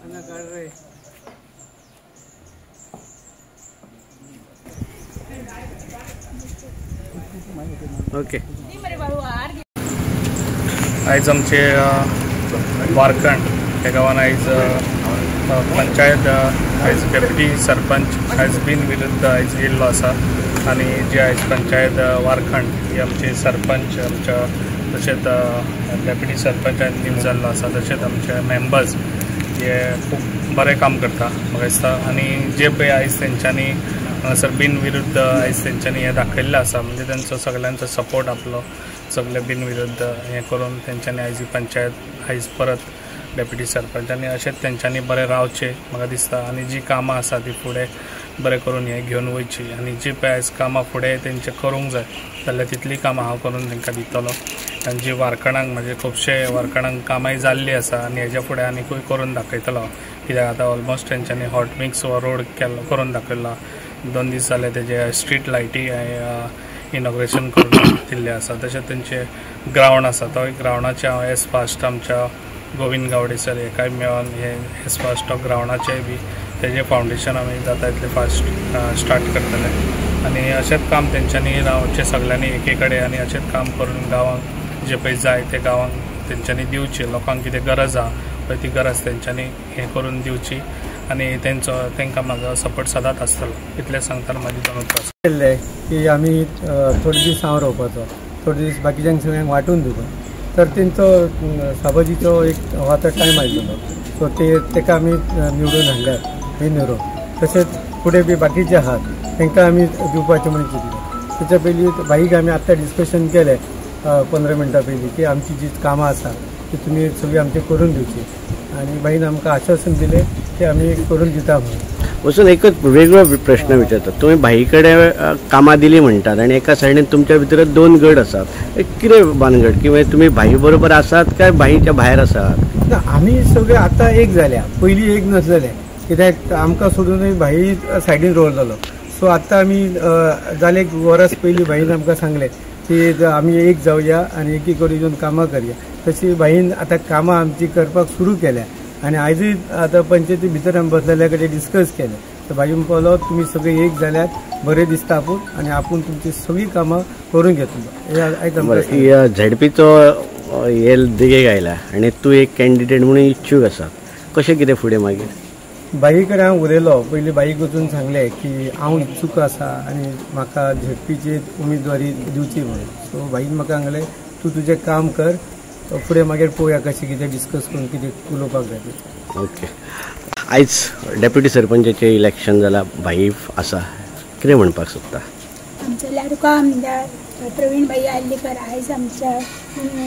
okay आयज आमचे वारखंड ह्या गांवान आयज पंचायत आयज डेप्युटी सरपंच आयज बिन विरुद्ध आयज येयल्लो आसा आनी जे आयज पंचायत वारखंड ही आमचे सरपंच आमच्या तशेंच डेप्युटी सरपंचान नीम जाल्लो आसा तशेंच आमचे मेंबर्स हे खूब बरें काम करता म्हाका दिसता आनी जे पळय आयज तेंच्यांनी हांगासर बिन विरुद्ध आयज तेंच्यांनी हे दाखयल्लें आसा म्हणजे तेंचो सगळ्यांचो सपोर्ट आपलो सगळे बिन विरुद्ध हे करून तेंच्यांनी आयज ही पंचायत आयज परत डेप्युटी सरपंचांनी अशेंच तेंच्यांनी बरें रावचें म्हाका दिसता आनी जी कामां आसा ती फुडें बरें करून हे घेवन वयची आनी जी पळय आयज कामां फुडें तेंचे करूंक जाय जाल्यार तितली कामां हांव करून तेंकां दितलो आनी जी वारखणांक म्हणजे खुबशे वारखणांक कामांय जाल्ली आसा आनी हेज्या फुडें आनीकूय करून दाखयतलो कित्याक आतां ऑलमोस्ट तेंच्यांनी हॉट मिक्स हो रोड करून दाखयल्लो 2 दीस जाले तेजे स्ट्रीट लायटी इनॉग्रेशन करून दिल्ले आसा तशेंच तेंचे ग्रावंड आसा तो ग्रावंडाचे हांव एज फास्ट आमच्या गोविंद गावडे सर हेकाय मेळोन हे एज फास्ट ग्रावंडाचे बी तेजे फावंडेशन आमी जाता तितले फास्ट स्टार्ट करतले आनी अशेंच काम तेंच्यांनी रावचें सगळ्यांनी एके कडेन आनी अशेंच काम करून गांवांक जे पळय जाय ते गांवांक तेंच्यांनी दिवचे लोकांक कितें गरज आहा पळय ती गरज तेंच्यांनी हे करून दिवची आनी तेंकां म्हाजो सपोर्ट सदांच आसतलो इतलें सांगतना म्हाजी दोन उतरां केल्ले की आमी थोडे दीस हांव रावपाचो थोडे दीस बाकीच्यांक सगळ्यांक वांटून दिवपाक तर तेंचो साबाजीचो एक हो आतां टायम आयिल्लो सो तेका आमी निवडून हाडल्यात हे निरो तशेंच फुडें बी बाकीचे आहात तांकां आमी दिवपाचें म्हणून चिंतले तेच्या पयलीं भाईक आमी आतां डिस्कशन केलें 15 मिनटां पयलीं की आमची जी कामां आसा ती तुमी सगळीं आमची करून दिवची आनी बाईन आमकां आश्वासन दिलें की आमी करून दिता म्हणून वचून एकच वेगळो प्रश्न विचारता तुम्ही भाई कडेन कामां दिली म्हणटात आनी एका सायडीन तुमच्या भितर 2 गट आसात कितें बानगड किंवा तुमी भाई बरोबर आसात काय भाईच्या भायर आसात ना आमी सगळे आतां एक जाल्या पयलीं एक नासलेले कित्याक आमकां सोडून भाई सायडीन रोवलेलो सो आतां आमी जाले एक वरस पयलीं भाईन आमकां सांगलें की आमी एक जावया आनी एकी कडेन येवन कामां करया तशी भाईन आतां कामां आमची करपाक सुरू केल्या आनी आयजूय आतां पंचायती भितर आमी बसलेल्या कडेन डिस्कस केलें तर भाई म्हणपालो तुमी सगळे एक जाल्यात बरें दिसता आपूण आनी आपूण तुमची सगळीं कामां करून घेतलो आयज आमकां झेडपीचो हे देगेक आयला आनी तूं एक कॅन्डिडेट म्हणून इच्छूक आसा कशें कितें फुडें मागीर बाई कडेन हांव उलयलो पयलीं बाईक वचून सांगलें की हांव इच्छूक आसा आनी म्हाका झेडपीची उमेदवारी दिवची म्हणून सो बाईन म्हाका सांगलें तूं तुजें काम कर फुडें मागीर पळोवया कशें कितें डिस्कस करून कितें उलोवपाक जाय ओके आयज डेप्युटी सरपंचाचें इलेक्शन जालां भाई आसा कितें म्हणपाक सोदता आमचे लाडको आमदार प्रवीण भाई आल्लेकर आयज आमच्या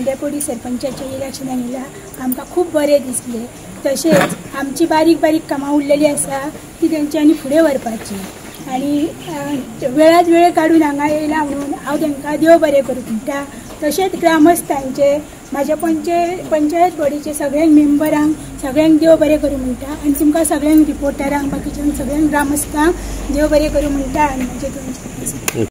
डेप्युटी सरपंचाचें इलेक्शनाक येयला आमकां खूब बरें दिसलें तशेंच आमची बारीक बारीक कामां उरलेली आसा ती तेंच्यांनी फुडें व्हरपाची आनी वेळात वेळ काडून हांगा येयला म्हणून हांव तांकां देव बरें करूं म्हणटा तशेंच ग्रामस्थांचे म्हाज्या पंचायत बॉडीचे सगळ्यांक मेंबरांक सगळ्यांक देव बरें करूं म्हणटा आनी तुमकां सगळ्यांक रिपोर्टरांक बाकीच्यांक सगळ्यांक ग्रामस्थांक देव बरें करूं म्हणटा आनी म्हाजे दोन